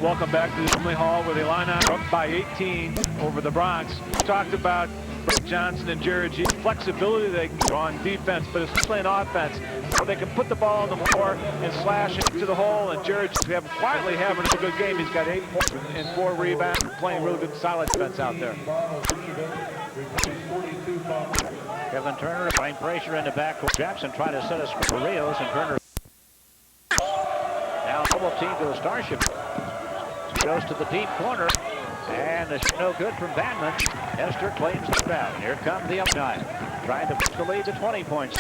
Welcome back to the Assembly Hall where the Illini are up by 18 over the Bronx. We talked about Brett Johnson and Jared G. Flexibility they can go on defense, but especially in offense, where they can put the ball on the floor and slash into the hole. And Jared G. quietly having a good game. He's got 8 points and 4 rebounds, playing really good solid defense out there. Kevin Turner applying pressure in the backcourt. Jackson trying to set a screen for Rios, and Turner now double team to the Starship. Goes to the deep corner, and it's no good from Vanman. Hester claims the foul. Here come the Illini, trying to push the lead to 20 points.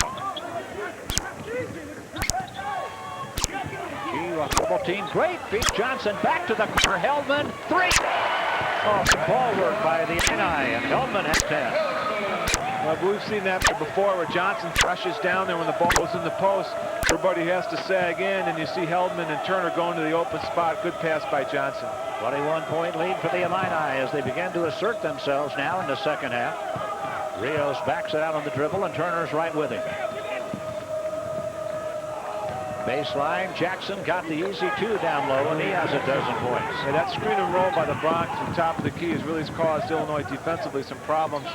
Double team, great feed. Johnson back to the corner. Heldman, 3. Oh, ball work by the Illini, and Heldman has 10. Well, we've seen that before where Johnson rushes down there when the ball goes in the post. Everybody has to sag in, and you see Heldman and Turner going to the open spot. Good pass by Johnson. 21-point lead for the Illini as they begin to assert themselves now in the second half. Rios backs it out on the dribble, and Turner's right with him. Baseline, Jackson got the easy 2 down low, and he has a dozen points. Yeah, that screen and roll by the Bronx at the top of the key has really caused Illinois defensively some problems.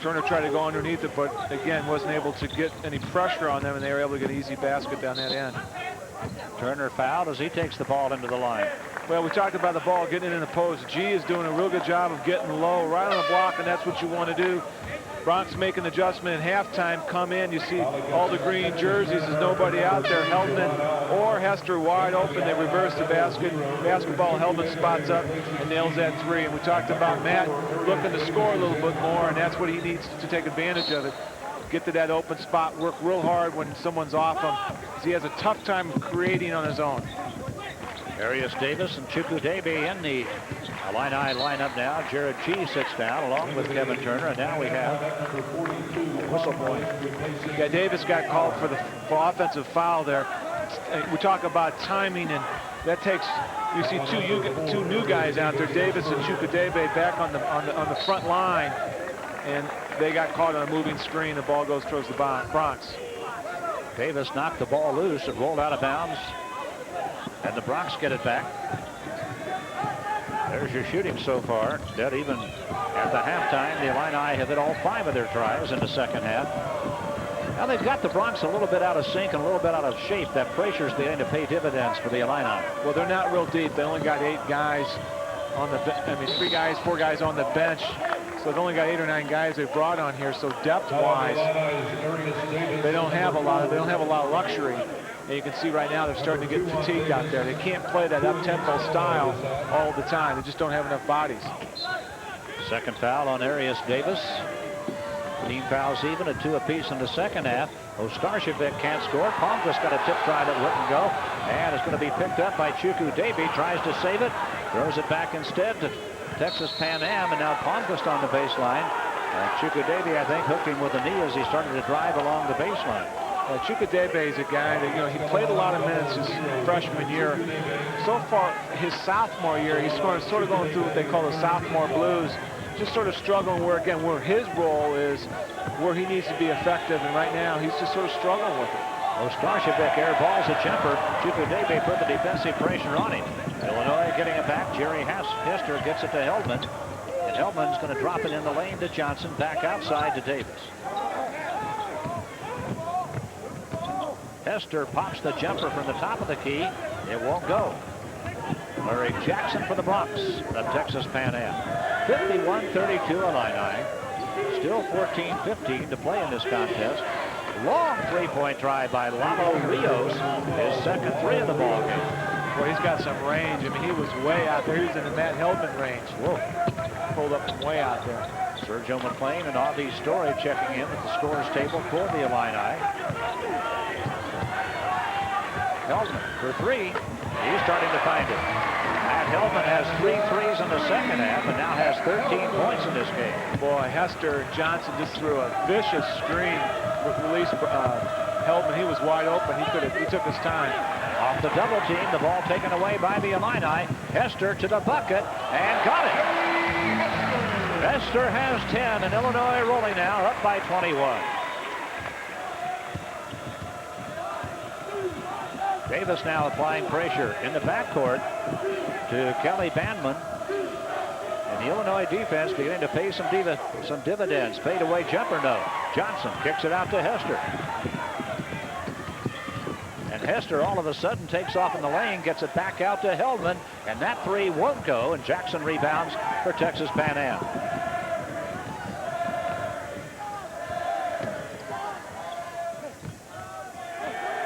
Turner tried to go underneath it, but again wasn't able to get any pressure on them, and they were able to get an easy basket down that end. Turner fouled as he takes the ball into the line. Well, we talked about the ball getting in the post. G is doing a real good job of getting low right on the block, and that's what you want to do. Bronx make an adjustment in halftime, come in, you see all the green jerseys, there's nobody out there. Heldman or Hester wide open, they reverse the basketball. Heldman spots up and nails that 3. And we talked about Matt looking to score a little bit more, and that's what he needs to take advantage of it. Get to that open spot, work real hard when someone's off him. He has a tough time creating on his own. Arius Davis and Chuku Debe in the Illini lineup now. Jared G sits down along with Kevin Turner, and now we have whistle point. Yeah, Davis got called for the offensive foul there. We talk about timing, and that takes, you see two new guys out there, Davis and Chuku Debe back on the front line, and they got caught on a moving screen. The ball goes towards the Bronx. Davis knocked the ball loose. It rolled out of bounds, and the Bronx get it back. There's your shooting so far. Dead even at the halftime. The Illini have hit all 5 of their tries in the second half. Now they've got the Bronx a little bit out of sync and a little bit out of shape. That pressure's beginning to pay dividends for the Illini. Well, they're not real deep. They only got 8 guys on the 4 guys on the bench. So they've only got 8 or 9 guys they've brought on here. So depth-wise, they don't have a lot of luxury. And you can see right now they're starting to get fatigued out there. They can't play that up-tempo style all the time. They just don't have enough bodies. Second foul on Arius Davis. Team fouls even at 2 apiece in the second half. Ostarchevich can't score. Palmquist got a tip try that wouldn't go. And it's going to be picked up by Chuku Debe. Tries to save it. Throws it back instead to Texas Pan Am. And now Palmquist on the baseline. And Chuku Debe, I think, hooked him with a knee as he started to drive along the baseline. Chuku Debe is a guy that, he played a lot of minutes his freshman year. So far, his sophomore year, he's sort of going through what they call the sophomore blues. Just sort of struggling where his role is, where he needs to be effective. And right now, he's just sort of struggling with it. Ostarchevich airballs a jumper. Chuku Debe put the defensive pressure on him. Illinois getting it back. Jerry Hester gets it to Heldman. And Heldman's going to drop it in the lane to Johnson. Back outside to Davis. Hester pops the jumper from the top of the key. It won't go. Larry Jackson for the Bronx of Texas Pan Am. 51-32 Illini. Still 14-15 to play in this contest. Long 3-point try by Lalo Rios. His second 3 of the ball game. Boy, he's got some range. I mean, he was way out there. He was in the Matt Heldman range. Whoa. Pulled up from way out there. Sergio McClain and Avi Story checking in at the scores table for the Illini. Heldman for 3. He's starting to find it. Matt Heldman has 3 threes in the second half and now has 13 points in this game. Boy, Hester Johnson just threw a vicious screen. Released Heldman. He was wide open. He took his time. Off the double team, the ball taken away by the Illini. Hester to the bucket and got it. Hester has 10 and Illinois rolling now up by 21. Davis now applying pressure in the backcourt. to Kelly Bandman. And the Illinois defense beginning to pay some dividends. Fadeaway jumper, no. Johnson kicks it out to Hester. And Hester all of a sudden takes off in the lane, gets it back out to Heldman, and that three won't go, and Jackson rebounds for Texas Pan Am.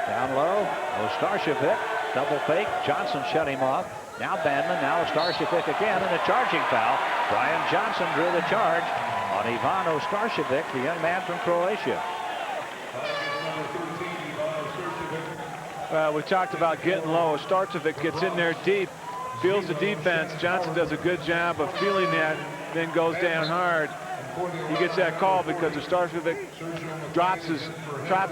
Down low, Ostarchevich, double fake, Johnson shut him off. Now Bandman, now Ostarchevich again, and a charging foul. Brian Johnson drew the charge on Ivan Ostarchevich, the young man from Croatia. We talked about getting low. Ostarchevich gets in there deep, feels the defense. Johnson does a good job of feeling that, then goes down hard. He gets that call because Ostarchevich drops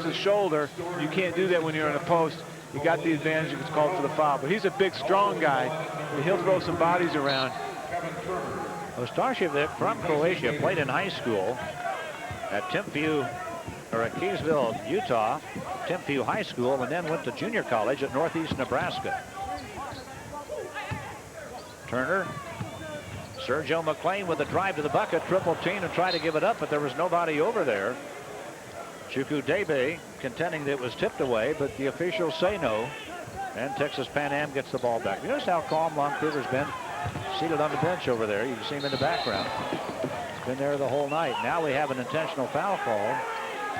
his shoulder. You can't do that when you're in a post. You got the advantage if it's called for the foul. But he's a big, strong guy, and he'll throw some bodies around. Ostarchevich from Croatia played in high school at Keysville, Utah, Timpview High School, and then went to junior college at Northeast Nebraska. Turner, Sergio McClain with a drive to the bucket, triple team and try to give it up, but there was nobody over there. Chukudebe contending that it was tipped away, but the officials say no, and Texas Pan Am gets the ball back. You notice how calm Lon Kruger's been, seated on the bench over there. You can see him in the background. He's been there the whole night. Now we have an intentional foul call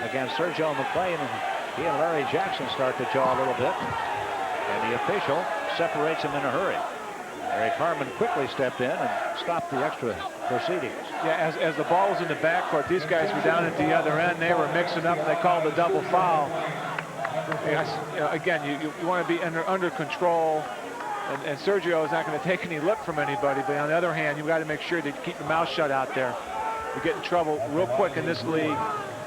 against Sergio McClain, and he and Larry Jackson start to jaw a little bit, and the official separates him in a hurry. Eric Harmon quickly stepped in and stopped the extra proceedings. Yeah, as the ball was in the backcourt, these guys were down at the other end. They were mixing up, and they called a double foul. Yes, again, you want to be under control, and Sergio is not going to take any lip from anybody, but on the other hand, you've got to make sure that you keep your mouth shut out there. You get in trouble real quick in this league,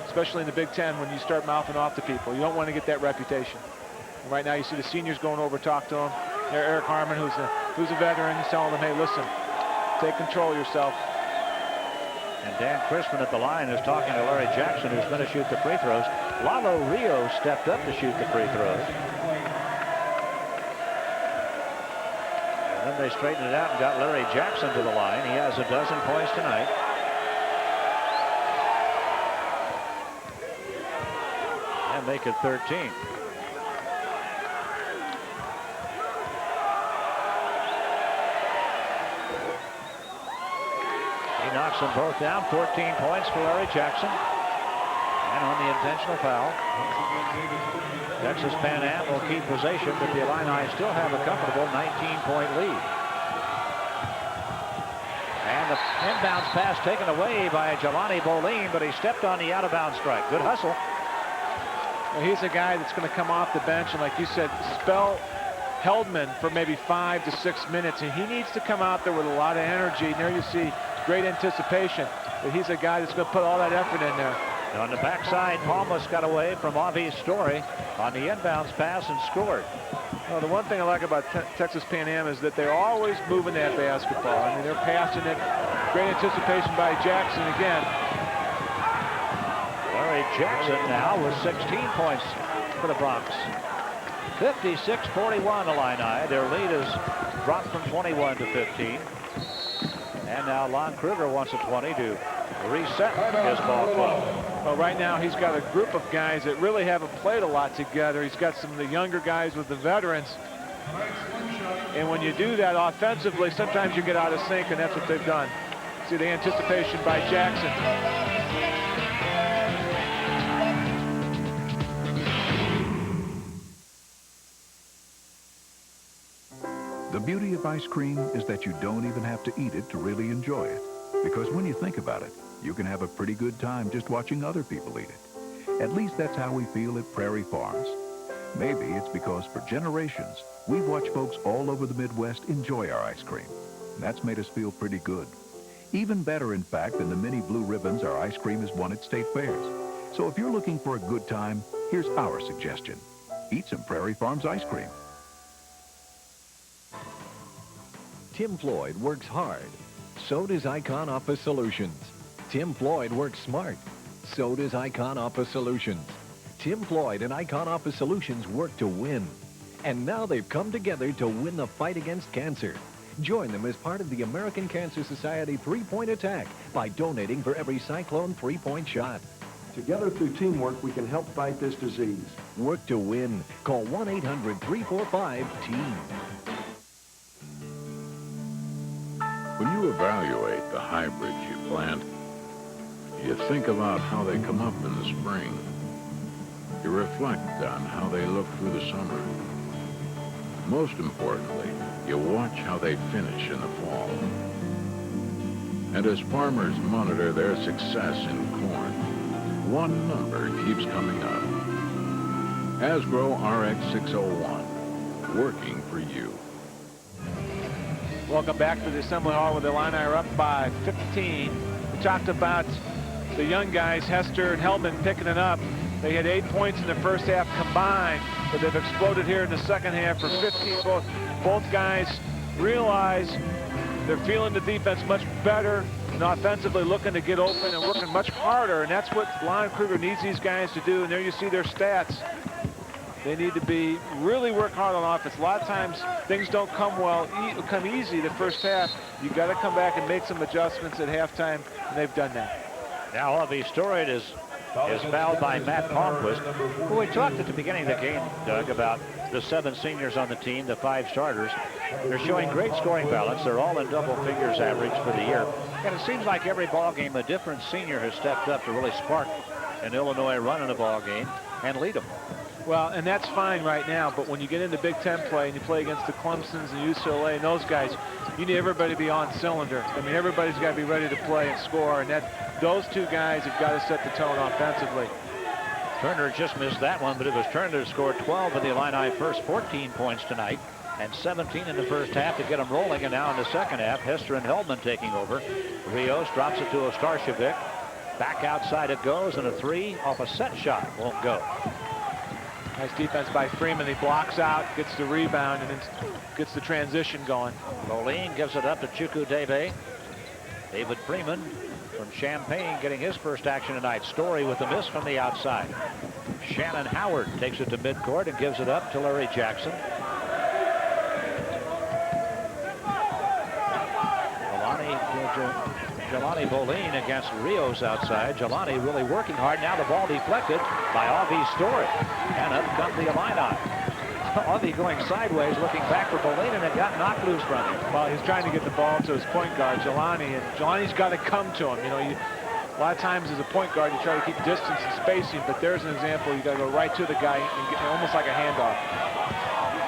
especially in the Big Ten, when you start mouthing off to people. You don't want to get that reputation. And right now, you see the seniors going over to talk to him. Eric Harmon, who's a veteran, is telling them, hey, listen, take control of yourself. And Dan Crispin at the line is talking to Larry Jackson, who's going to shoot the free throws. Lalo Rio stepped up to shoot the free throws. And then they straightened it out and got Larry Jackson to the line. He has a dozen points tonight. And make it 13. Knocks them both down. 14 points for Larry Jackson. And on the intentional foul, Texas Pan Am will keep possession, but the Illini still have a comfortable 19-point lead. And the inbounds pass taken away by Jelani Bolin, but he stepped on the out-of-bounds strike. Good hustle. Well, he's a guy that's going to come off the bench and, like you said, spell Heldman for maybe 5 to 6 minutes, and he needs to come out there with a lot of energy. And there you see great anticipation, but he's a guy that's going to put all that effort in there. On the backside, Palmas got away from Avi Story on the inbounds pass and scored. Well, the one thing I like about Texas Pan Am is that they're always moving that basketball. I mean, they're passing it. Great anticipation by Jackson again. Larry Jackson now with 16 points for the Bronx. 56-41 Illini. Their lead is dropped from 21 to 15. And now Lon Kruger wants a 20 to reset his ball club. Well, right now he's got a group of guys that really haven't played a lot together. He's got some of the younger guys with the veterans. And when you do that offensively, sometimes you get out of sync, and that's what they've done. See the anticipation by Jackson. The beauty of ice cream is that you don't even have to eat it to really enjoy it. Because when you think about it, you can have a pretty good time just watching other people eat it. At least that's how we feel at Prairie Farms. Maybe it's because for generations, we've watched folks all over the Midwest enjoy our ice cream. That's made us feel pretty good. Even better, in fact, than the many blue ribbons our ice cream has won at state fairs. So if you're looking for a good time, here's our suggestion. Eat some Prairie Farms ice cream. Tim Floyd works hard. So does Icon Office Solutions. Tim Floyd works smart. So does Icon Office Solutions. Tim Floyd and Icon Office Solutions work to win. And now they've come together to win the fight against cancer. Join them as part of the American Cancer Society three-point attack by donating for every Cyclone three-point shot. Together through teamwork, we can help fight this disease. Work to win. Call 1-800-345-TEAM. When you evaluate the hybrids you plant, you think about how they come up in the spring. You reflect on how they look through the summer. Most importantly, you watch how they finish in the fall. And as farmers monitor their success in corn, one number keeps coming up. Asgrow RX601, working for you. Welcome back to the Assembly Hall where the Illini are up by 15. We talked about the young guys, Hester and Hellman, picking it up. They had 8 points in the first half combined, but they've exploded here in the second half for 15. Both guys realize they're feeling the defense much better and offensively looking to get open and working much harder, and that's what Lon Kruger needs these guys to do. And there you see their stats. They need to be really work hard on offense. A lot of times things don't come come easy the first half. You got to come back and make some adjustments at halftime, and they've done that. Now Avi Storied is fouled by Matt Palmquist, who we talked at the beginning of the game, Doug, about the 7 seniors on the team, the 5 starters. They're showing great scoring balance. They're all in double figures average for the year. And it seems like every ball game, a different senior has stepped up to really spark an Illinois run in a ball game and lead them. Well, and that's fine right now, but when you get into Big Ten play and you play against the Clemsons and UCLA and those guys, you need everybody to be on cylinder. I mean, everybody's got to be ready to play and score, and those two guys have got to set the tone offensively. Turner just missed that one, but it was Turner who scored 12 of the Illini first 14 points tonight and 17 in the first half to get them rolling, and now in the second half, Hester and Hellman taking over. Rios drops it to Ostarcevic. Back outside it goes, and a 3 off a set shot won't go. Nice defense by Freeman. He blocks out, gets the rebound, and then gets the transition going. Moline gives it up to Chukwu-Debe. David Freeman from Champaign getting his first action tonight. Story with a miss from the outside. Shannon Howard takes it to midcourt and gives it up to Larry Jackson. Jelani Moline against Rios outside. Jelani really working hard. Now the ball deflected by Avi Story. And up come the Illini. Avi going sideways, looking back for Moline, and it got knocked loose from him. Well, he's trying to get the ball to his point guard, Jelani, and Jelani's got to come to him. You know, a lot of times as a point guard, you try to keep distance and spacing, but there's an example. You got to go right to the guy and get almost like a handoff.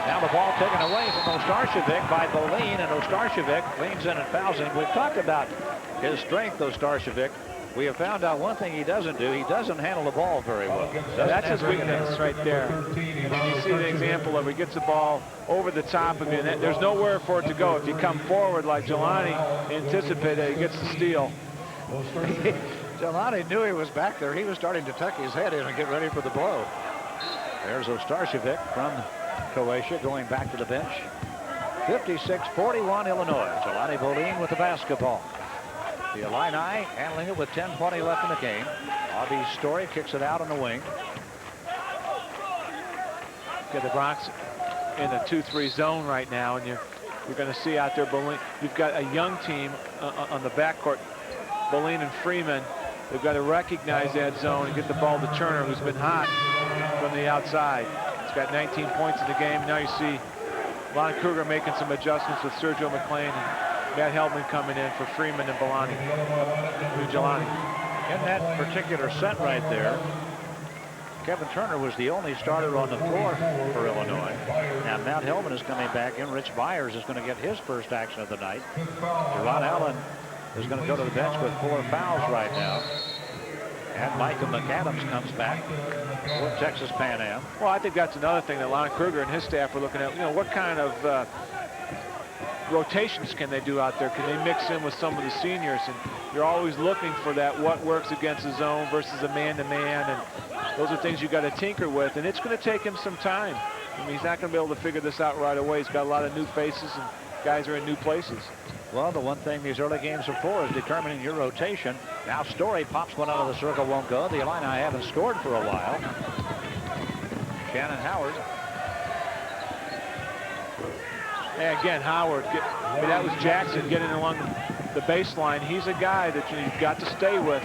Now the ball taken away from Ostarcevic by Moline, and Ostarcevic leans in and fouls him. We've talked about his strength, Ostarcevic. We have found out one thing he doesn't do. He doesn't handle the ball very well. That's his weakness right there. You see the example of he gets the ball over the top of you, and there's nowhere for it to go. If you come forward like Jelani anticipated, he gets the steal. Jelani knew he was back there. He was starting to tuck his head in and get ready for the blow. There's Ostarcevic from Croatia going back to the bench. 56-41 Illinois. Jelani Moline with the basketball. The Illini handling it with 10:20 left in the game. Avi Story kicks it out on the wing. Get the Bronx in a 2-3 zone right now, and you're going to see out there Moline. You've got a young team on the backcourt, Moline and Freeman. They've got to recognize that zone and get the ball to Turner, who's been hot from the outside. He's got 19 points in the game. Now you see Lon Kruger making some adjustments with Sergio McLean and Matt Heldman coming in for Freeman and Jelani. In that particular set right there, Kevin Turner was the only starter on the floor for Illinois. Now Matt Heldman is coming back in. Rich Byers is going to get his first action of the night. Ron Allen is going to go to the bench with 4 fouls right now. And Micah McAdams comes back for Texas Pan Am. Well, I think that's another thing that Lon Kruger and his staff are looking at. You know, what kind of rotations can they do out there? Can they mix in with some of the seniors? And you're always looking for that, what works against a zone versus a man-to-man, and those are things you got to tinker with, and it's going to take him some time. I mean, he's not going to be able to figure this out right away. He's got a lot of new faces, and guys are in new places. Well, the one thing these early games are for is determining your rotation. Now Story pops one out of the circle, won't go. The Illini haven't scored for a while. Shannon Howard And again, Howard, that was Jackson getting along the baseline. He's a guy that you've got to stay with.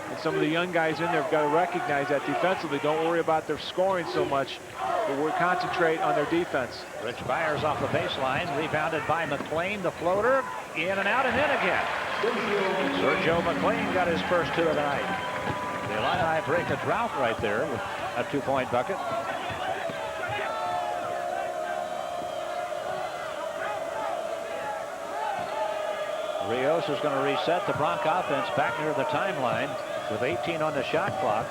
And some of the young guys in there have got to recognize that defensively. Don't worry about their scoring so much, but we'll concentrate on their defense. Rich Byers off the baseline, rebounded by McLean. The floater, in and out and in again. Sergio McLean got his first 2 of the night. The Illini break a drought right there with a 2-point bucket. Rios is going to reset the Bronc offense back near the timeline with 18 on the shot clock.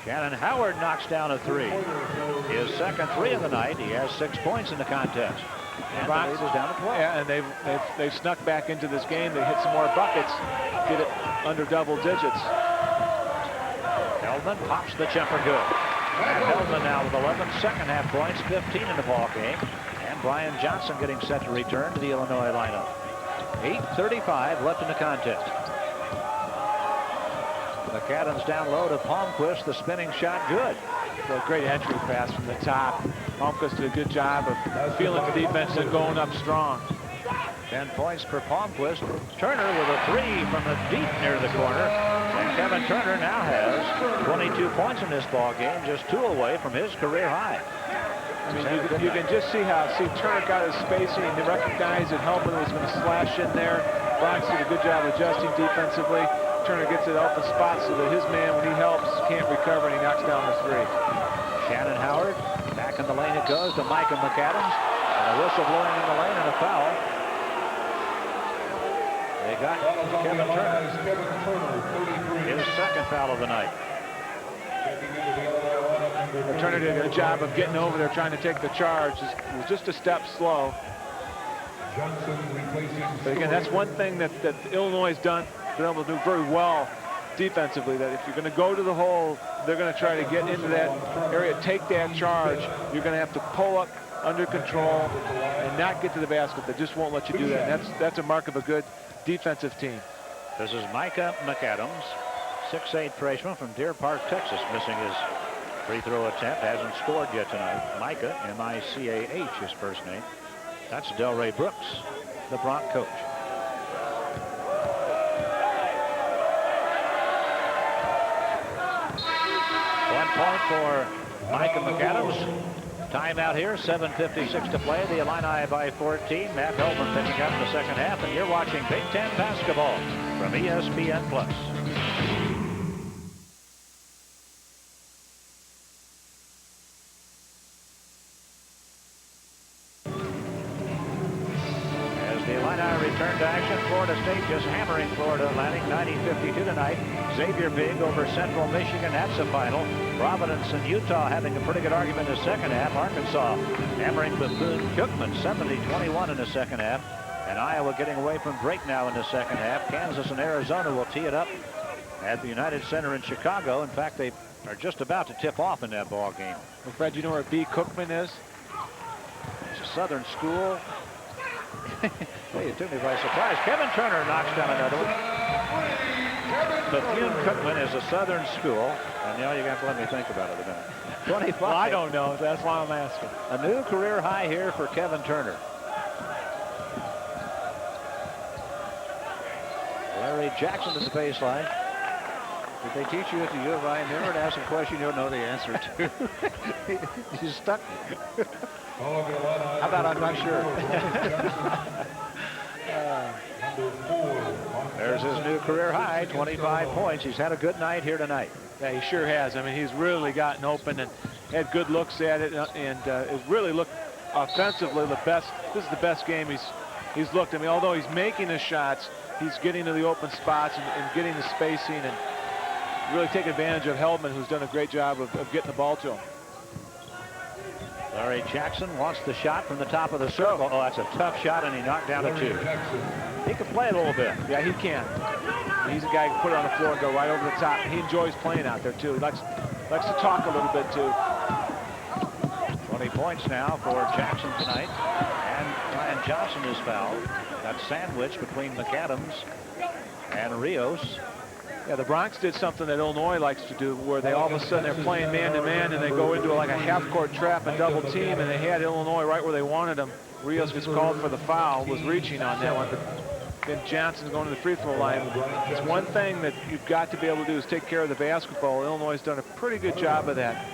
Shannon Howard knocks down a 3. His second 3 of the night. He has 6 points in the contest. And the lead is down to 12. Yeah, and they've snuck back into this game. They hit some more buckets, get it under double digits. Heldman pops the jumper good. And Heldman now with 11 second half points, 15 in the ball game. And Brian Johnson getting set to return to the Illinois lineup. 8:35 left in the contest. McAdams down low to Palmquist. The spinning shot good. A great entry pass from the top. Palmquist did a good job of feeling the defense and going up strong. 10 points for Palmquist. Turner with a 3 from the deep near the corner. And Kevin Turner now has 22 points in this ball game, just 2 away from his career high. I mean, you can just see how Turner got his spacing. He recognized that Heldman was going to slash in there. Bronx did a good job adjusting defensively. Turner gets it open spot so that his man, when he helps, can't recover, and he knocks down the 3. Shannon Howard, back in the lane it goes to Micah McAdams. And a whistle blowing in the lane and a foul. They got Kevin Turner. His second foul of the night. Turner did a good job of getting over there, trying to take the charge. It was just a step slow. But again, that's one thing that Illinois has been able to do very well defensively, that if you're going to go to the hole, they're going to try to get into that area, take that charge. You're going to have to pull up under control and not get to the basket. They just won't let you do that. And that's a mark of a good defensive team. This is Micah McAdams, 6'8" freshman from Deer Park, Texas, missing his free throw attempt. Hasn't scored yet tonight. Micah, M-I-C-A-H, his first name. That's Delray Brooks, the Bronc coach. Point for Micah McAdams. Timeout here, 7:56 to play. The Illini by 14. Matt Heldman pitching up in the second half, and you're watching Big Ten basketball from ESPN+. Return to action. Florida State just hammering Florida Atlantic 90-52 tonight. Xavier Big over Central Michigan. That's the final. Providence and Utah having a pretty good argument in the second half. Arkansas hammering Bethune-Cookman 70-21 in the second half. And Iowa getting away from break now in the second half. Kansas and Arizona will tee it up at the United Center in Chicago. In fact, they are just about to tip off in that ball game. Well, Fred, you know where B. Cookman is? It's a Southern school. Hey, it took me by surprise. Kevin Turner knocks down another one. Bethune-Cookman is a Southern school. And now you got to let me think about it a minute. 25. Well, I don't know. That's why I'm asking. A new career high here for Kevin Turner. Larry Jackson at the baseline. Did they teach you at the U of I never to ask a question you don't know the answer to? You stuck me. How about I'm not sure? There's his new career high, 25 points. He's had a good night here tonight. Yeah, he sure has. I mean, he's really gotten open and had good looks at it, and has really looked offensively the best. This is the best game he's looked. I mean, although he's making the shots, he's getting to the open spots and getting the spacing and really taking advantage of Heldman, who's done a great job of getting the ball to him. Larry Jackson wants the shot from the top of the circle. Oh, that's a tough shot, and he knocked down a 2. He can play a little bit. Yeah, he can. He's a guy who can put it on the floor and go right over the top. He enjoys playing out there, too. He likes to talk a little bit, too. 20 points now for Jackson tonight. And Brian Johnson is fouled. That sandwich between McAdams and Rios. Yeah, the Bronx did something that Illinois likes to do, where they all of a sudden they're playing man-to-man and they go into like a half-court trap and double team, and they had Illinois right where they wanted them. Rios gets called for the foul, was reaching on that one, but then Johnson's going to the free throw line. It's one thing that you've got to be able to do is take care of the basketball. Illinois has done a pretty good job of that,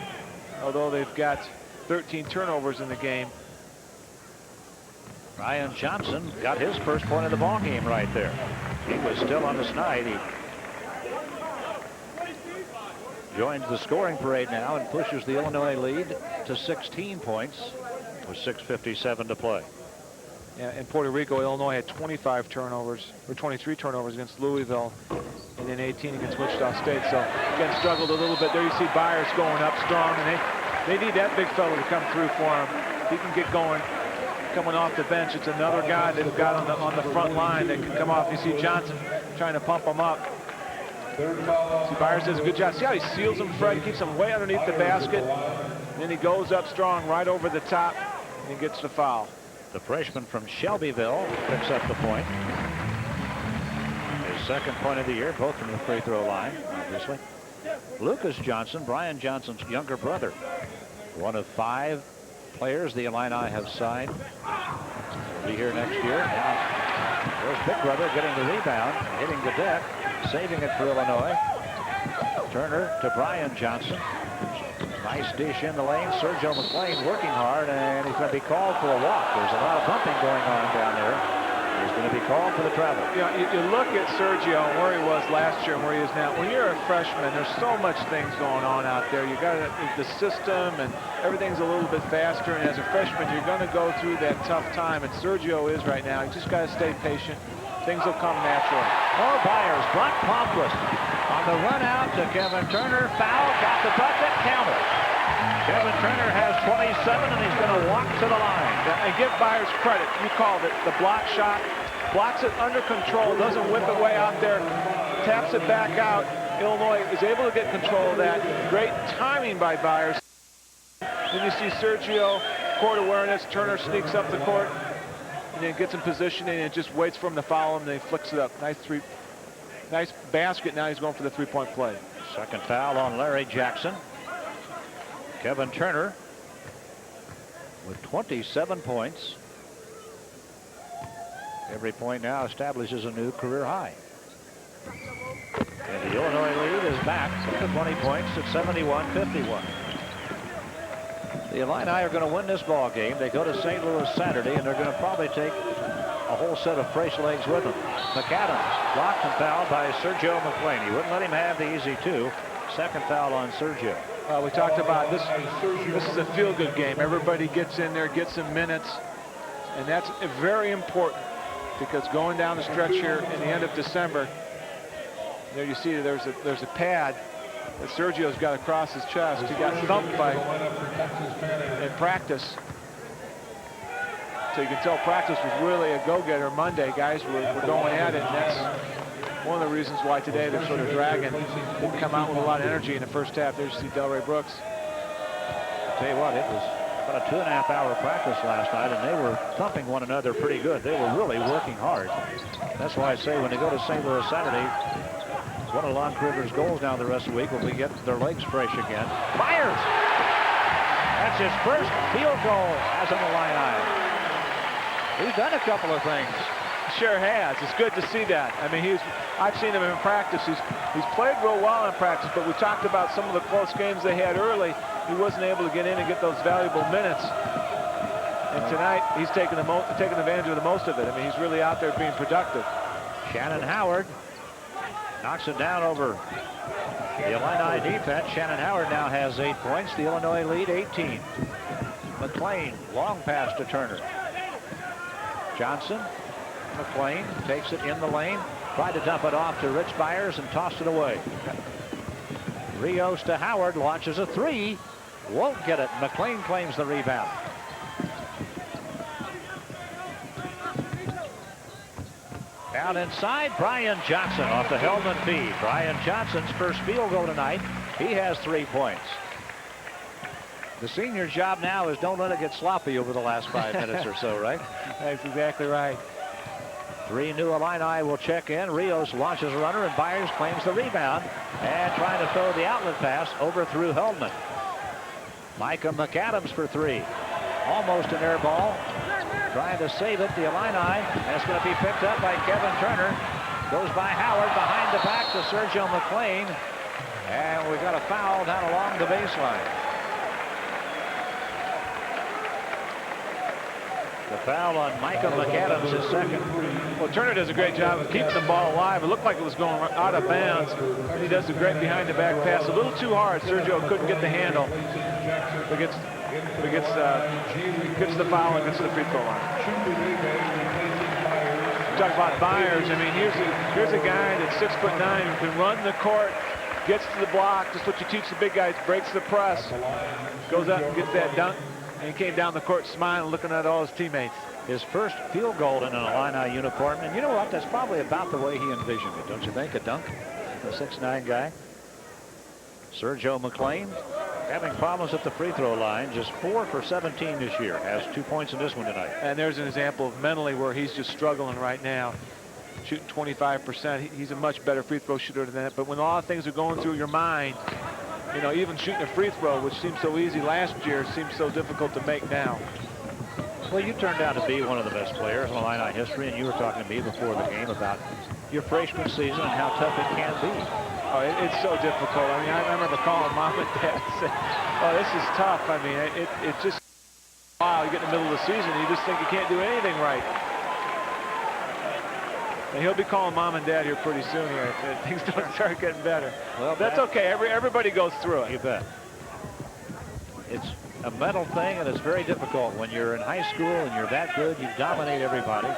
although they've got 13 turnovers in the game. Brian Johnson got his first point of the ball game right there. He was still on the snide. He joins the scoring parade now and pushes the Illinois lead to 16 points with 6:57 to play. Yeah, in Puerto Rico, Illinois had 25 turnovers, or 23 turnovers against Louisville, and then 18 against Wichita State. So, again, struggled a little bit. There you see Byers going up strong, and they need that big fella to come through for him. He can get going. Coming off the bench, it's another guy they've got on the front line that can come off. You see Johnson trying to pump him up. See, Byers does a good job. See how he seals him, Fred? Keeps him way underneath the basket. And then he goes up strong right over the top and he gets the foul. The freshman from Shelbyville picks up the point. His second point of the year, both from the free throw line, obviously. Lucas Johnson, Brian Johnson's younger brother. One of 5 players the Illini have signed. Will be here next year. Now, there's Big Brother getting the rebound, hitting the deck, saving it for Illinois. Turner to Brian Johnson. Nice dish in the lane. Sergio McClain working hard, and he's going to be called for a walk. There's a lot of bumping going on down there. He's going to be called for the travel. Yeah, you look at Sergio and where he was last year and where he is now. When you're a freshman, there's so much things going on out there. You got the system, and everything's a little bit faster. And as a freshman, you're going to go through that tough time, and Sergio is right now. You just got to stay patient. Things will come naturally. Oh, Byers, Brock Palmquist on the run out to Kevin Turner. Foul, got the bucket, counter. Kevin Turner has 27, and he's going to walk to the line. Yeah, and give Byers credit. You called it. The block shot. Blocks it under control. Doesn't whip it way out there. Taps it back out. Illinois is able to get control of that. Great timing by Byers. Then you see Sergio, court awareness. Turner sneaks up the court. And then gets in position and just waits for him to foul him. And then he flicks it up. Nice basket. Now he's going for the three-point play. Second foul on Larry Jackson. Kevin Turner with 27 points. Every point now establishes a new career high. And the Illinois lead is back to 20 points at 71-51. The Illini are going to win this ball game. They go to St. Louis Saturday, and they're going to probably take a whole set of fresh legs with them. McAdams blocked and fouled by Sergio McClain. He wouldn't let him have the easy 2. Second foul on Sergio. We talked about this. This is a feel-good game. Everybody gets in there, gets some minutes, and that's very important because going down the stretch here in the end of December, there you see there's a pad that Sergio's got across his chest. He got thumped by in practice. So you can tell practice was really a go-getter Monday. Guys were going at it, and that's one of the reasons why today they're sort of dragging. Didn't come out with a lot of energy in the first half. There's you see Delray Brooks. I'll tell you what, it was about a 2.5-hour practice last night, and they were thumping one another pretty good. They were really working hard. That's why I say when they go to St. Louis Saturday, one of Lon Kruger's goals now the rest of the week will be get their legs fresh again. Byers! That's his first field goal as an Illini. He's done a couple of things. Sure has. It's good to see that. I mean, I've seen him in practice. He's played real well in practice, but we talked about some of the close games they had early. He wasn't able to get in and get those valuable minutes. And tonight, he's taking advantage of the most of it. I mean, he's really out there being productive. Shannon Howard knocks it down over the Illini defense. Shannon Howard now has 8 points. The Illinois lead 18. McClain, long pass to Turner. Johnson, McClain takes it in the lane. Tried to dump it off to Rich Byers and tossed it away. Rios to Howard, launches a 3. Won't get it. McClain claims the rebound. Down inside, Brian Johnson off the Hellman feed. Brian Johnson's first field goal tonight. He has 3 points. The senior's job now is don't let it get sloppy over the last 5 minutes or so, right? That's exactly right. Three new Illini will check in. Rios launches a runner, and Byers claims the rebound and trying to throw the outlet pass over through Heldman. Micah McAdams for three. Almost an air ball. Trying to save it, the Illini, and it's going to be picked up by Kevin Turner. Goes by Howard behind the back to Sergio McClain. And we've got a foul down along the baseline. The foul on Micah McAdams is second. Well, Turner does a great job of keeping the ball alive. It looked like it was going out of bounds. He does a great behind-the-back pass. A little too hard. Sergio couldn't get the handle. But gets the foul and gets to the free throw line. Talk about Byers. I mean, here's a guy that's 6'9", who can run the court, gets to the block, just what you teach the big guys, breaks the press, goes up and gets that dunk, and he came down the court smiling, looking at all his teammates. His first field goal in an Illini uniform, and you know what? That's probably about the way he envisioned it, don't you think? A dunk, a 6'9" guy. Sergio McClain having problems at the free throw line, just 4 for 17 this year, has 2 points in this one tonight. And there's an example of mentally where he's just struggling right now, shooting 25%. He's a much better free throw shooter than that. But when a lot of things are going through your mind, you know, even shooting a free throw, which seemed so easy last year, seems so difficult to make now. Well, you turned out to be one of the best players in Illini history, and you were talking to me before the game about your freshman season and how tough it can be. Oh, it's so difficult. I mean, I remember calling Mom and Dad and saying, oh, this is tough. I mean, it's just, wow, you get in the middle of the season, and you just think you can't do anything right. And he'll be calling Mom and Dad here pretty soon here if things don't start getting better. Well, that's okay. Everybody goes through it. You bet. It's a mental thing, and it's very difficult when you're in high school and you're that good, you dominate everybody.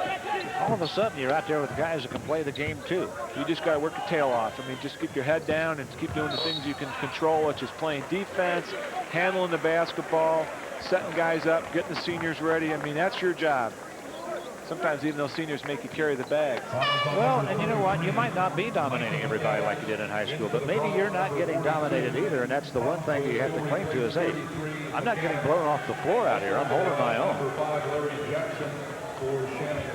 All of a sudden, you're out there with guys that can play the game, too. You just got to work your tail off. I mean, just keep your head down and keep doing the things you can control, which is playing defense, handling the basketball, setting guys up, getting the seniors ready. I mean, that's your job. Sometimes even those seniors make you carry the bags. Well, and you know what? You might not be dominating everybody like you did in high school, but maybe you're not getting dominated either, and that's the one thing you have to claim to is, hey, I'm not getting blown off the floor out here. I'm holding my own.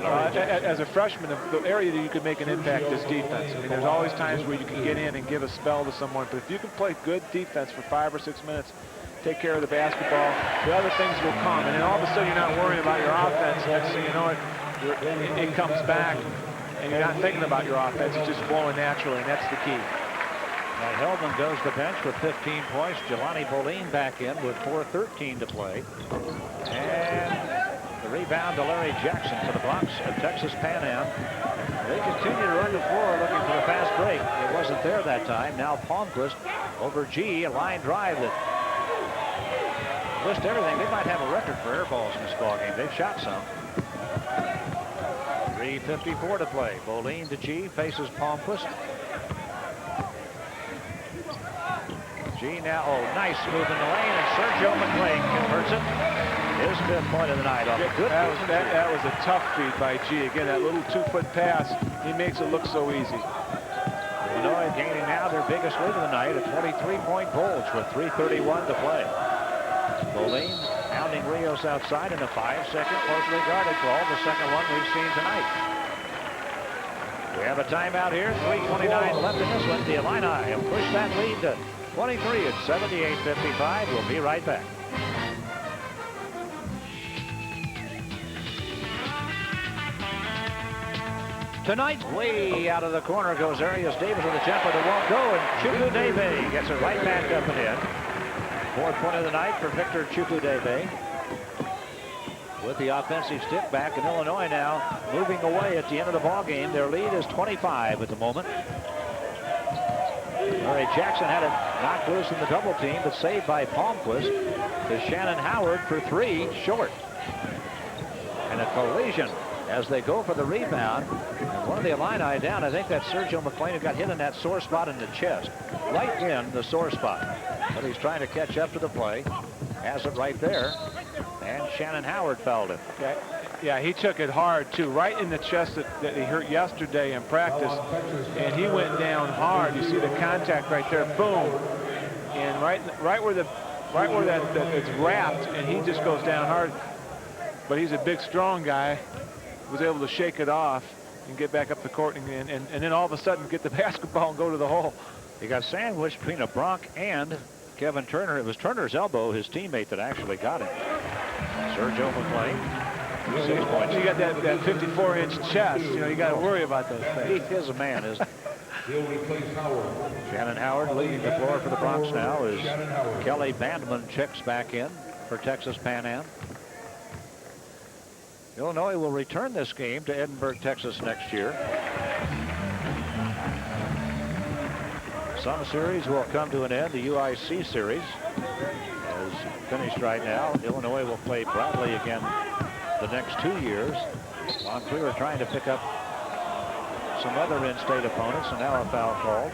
As a freshman, the area that you could make an impact is defense. I mean, there's always times where you can get in and give a spell to someone, but if you can play good defense for 5 or 6 minutes, take care of the basketball, the other things will come. And then all of a sudden, you're not worrying about your offense. Next thing you know, it comes back, and you're not thinking about your offense. It's just flowing naturally, and that's the key. Now, Heldman goes to the bench with 15 points. Jelani Bolin back in with 4:13 to play. And the rebound to Larry Jackson for the Bucks of Texas Pan Am. They continue to run the floor looking for the fast break. It wasn't there that time. Now Palmquist over G, a line drive that list everything. They might have a record for air balls in this ballgame. They've shot some. 3:54 to play. Bolin to G, faces Palmquist. G now, oh, nice move in the lane, and Sergio McClain converts it. His 5th point of the night off a good that was a tough feed by G. Again, that little 2-foot pass, he makes it look so easy. Illinois gaining now their biggest lead of the night, a 23-point bulge with 3:31 to play. Bolin pounding Rios outside in a 5-second closely guarded call, the second one we've seen tonight. We have a timeout here, 3:29 left in this one. The Illini have pushed that lead to 23 at 78-55. We'll be right back. Tonight, way out of the corner goes Arias Davis with a jumper that won't go, and Chukudebe gets it right back up and in. 4th point of the night for Victor Chukudebe. With the offensive stick back, in Illinois now moving away at the end of the ball game. Their lead is 25 at the moment. Larry Jackson had it knocked loose in the double team, but saved by Palmquist to Shannon Howard for 3, short. And a collision as they go for the rebound. And one of the Illini down. I think that's Sergio McClain, who got hit in that sore spot in the chest. Right in the sore spot. But he's trying to catch up to the play. Has it right there. And Shannon Howard fouled him. Yeah, he took it hard, too. Right in the chest that he hurt yesterday in practice. And he went down hard. You see the contact right there. Boom. And right where that it's wrapped, and he just goes down hard. But he's a big, strong guy. Was able to shake it off. and get back up the court and then all of a sudden get the basketball and go to the hole. He got sandwiched between a Bronk and Kevin Turner. It was Turner's elbow, his teammate, that actually got him. Sergio McClain. 6 points. You got that 54-inch chest. You know, you got to worry about those things. He is a man, isn't he? Shannon Howard leading the floor for the Bronx now as Kelly Bandman checks back in for Texas Pan Am. Illinois will return this game to Edinburgh, Texas next year. Some series will come to an end. The UIC series is finished right now. Illinois will play Bradley again the next 2 years. Montclair trying to pick up some other in-state opponents, and now a foul called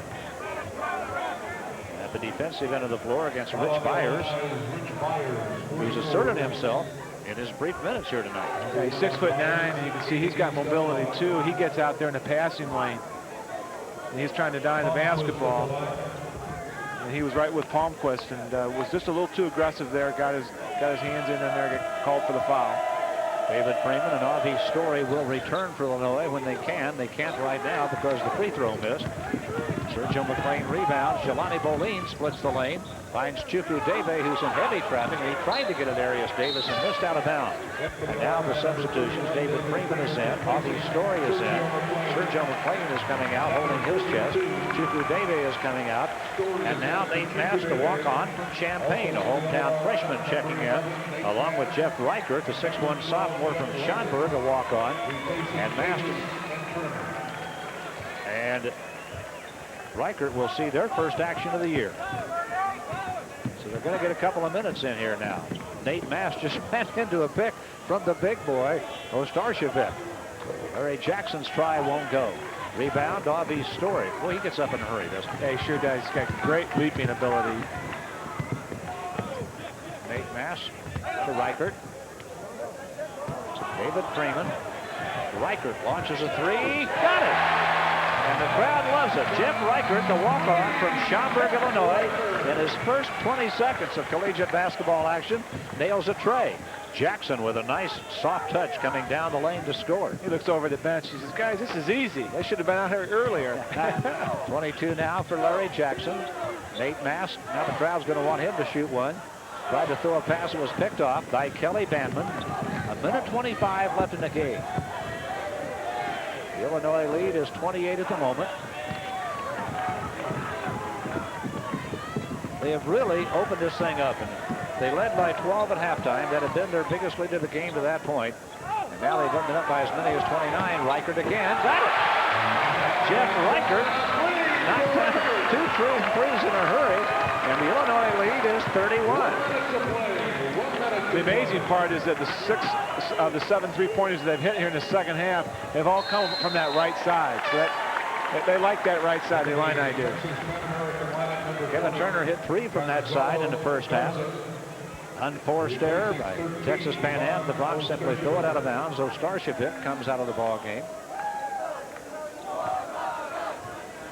at the defensive end of the floor against Rich Byers, who's asserted himself in his brief minutes here tonight. Yeah, he's 6'9", and you can see he's got mobility too. He gets out there in the passing lane, and he's trying to dime the basketball. And he was right with Palmquist, and was just a little too aggressive there. Got his hands in there, get called for the foul. David Freeman and Avi Story will return for Illinois when they can. They can't right now because the free throw missed. Sergio McClain rebounds. Jelani Bolin splits the lane. Finds Chuku Debe, who's in heavy traffic, and he tried to get at Arias Davis and missed out of bounds. And now the substitutions. David Freeman is in. Avi Story is in. Sergio McClain is coming out holding his chest. Chuku Debe is coming out. And now Nate Mass, the walk-on from Champaign, a hometown freshman checking in, along with Jeff Reichert, the 6'1" sophomore from Schonberg, a walk-on, and Master. And Reichert will see their first action of the year. So they're going to get a couple of minutes in here now. Nate Mass just ran into a pick from the big boy, Ostarchevich. Larry Jackson's try won't go. Rebound, Avi Story. Well, he gets up in a hurry, doesn't he? Yeah, he sure does. He's got great leaping ability. Nate Mass to Reichert. To David Freeman. Reichert launches a three. Got it! And the crowd loves it. Jeff Reichert, the walk-on from Schaumburg, Illinois, in his first 20 seconds of collegiate basketball action, nails a tray. Jackson with a nice soft touch coming down the lane to score. He looks over the bench. He says, guys, this is easy. They should have been out here earlier. 22 now for Larry Jackson. Nate Mass, now the crowd's going to want him to shoot one. Tried to throw a pass that was picked off by Kelly Bandman. 1:25 left in the game. The Illinois lead is 28 at the moment. They have really opened this thing up, and they led by 12 at halftime. That had been their biggest lead of the game to that point. And now they've opened up by as many as 29. Reichert again. Got it! Jeff Reichert knocked down 2 threes in a hurry, and the Illinois lead is 31. The amazing part is that the 6 of the 7 3-pointers that they've hit here in the second half have all come from that right side. So they like that right side, the Illini do. Kevin Turner hit 3 from that side in the first half. Unforced error by Texas Pan Am. The Bronx simply throw it out of bounds. Ostarchevich comes out of the ball game.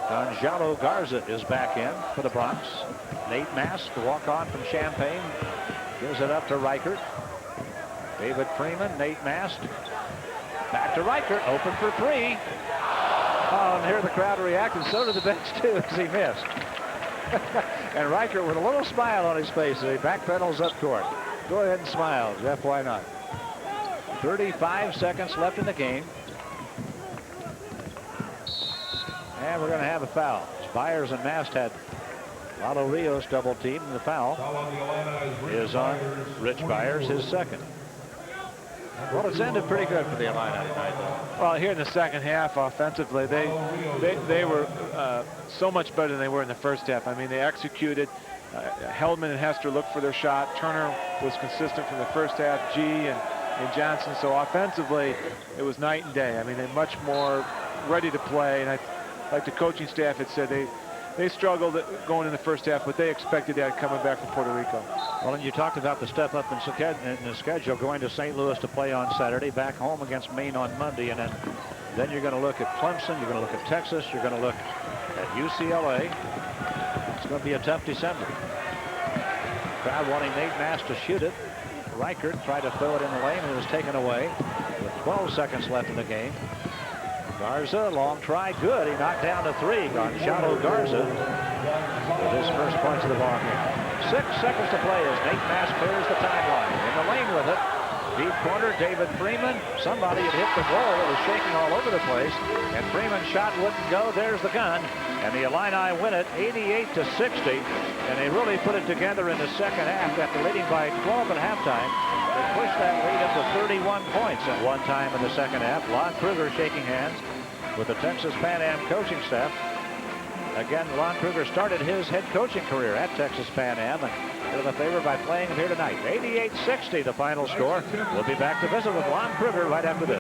Gonzalo Garza is back in for the Bronx. Nate Mass, the walk-on from Champaign, gives it up to Reichert. David Freeman, Nate Mass. Back to Reichert, open for 3. Oh, and here the crowd reacted. So did the bench, too, as he missed. And Reichert with a little smile on his face as he backpedals up court. Go ahead and smile, Jeff, why not? 35 seconds left in the game. And we're going to have a foul. Byers and Mast had Lalo Rios double team, and the foul is on Rich Byers, his second. Well, it's ended pretty good for the Illini tonight, though. Well, here in the second half, offensively, they were so much better than they were in the first half. I mean, they executed. Heldman and Hester looked for their shot. Turner was consistent from the first half. G and Johnson. So offensively, it was night and day. I mean, they're much more ready to play. And like the coaching staff had said, they struggled going in the first half, but they expected that coming back from Puerto Rico. Well, and you talked about the step up in the schedule, going to St. Louis to play on Saturday, back home against Maine on Monday, and then you're going to look at Clemson, you're going to look at Texas, you're going to look at UCLA. It's going to be a tough December. Crowd wanting Nate Mass to shoot it. Reichert tried to throw it in the lane and it was taken away with 12 seconds left in the game. Garza, long try, good. He knocked down to 3. Gonzalo Garza with his first points of the ball game. 6 seconds to play as Nate Mass clears the timeline. In the lane with it. Deep corner, David Freeman. Somebody had hit the ball. It was shaking all over the place. And Freeman's shot wouldn't go. There's the gun. And the Illini win it 88-60. And they really put it together in the second half after leading by 12 at halftime. They pushed that lead up to 31 points at one time in the second half. Lon Kruger shaking hands with the Texas Pan Am coaching staff. Again, Lon Kruger started his head coaching career at Texas Pan Am. And did him a favor by playing him here tonight. 88-60 the final score. We'll be back to visit with Lon Kruger right after this.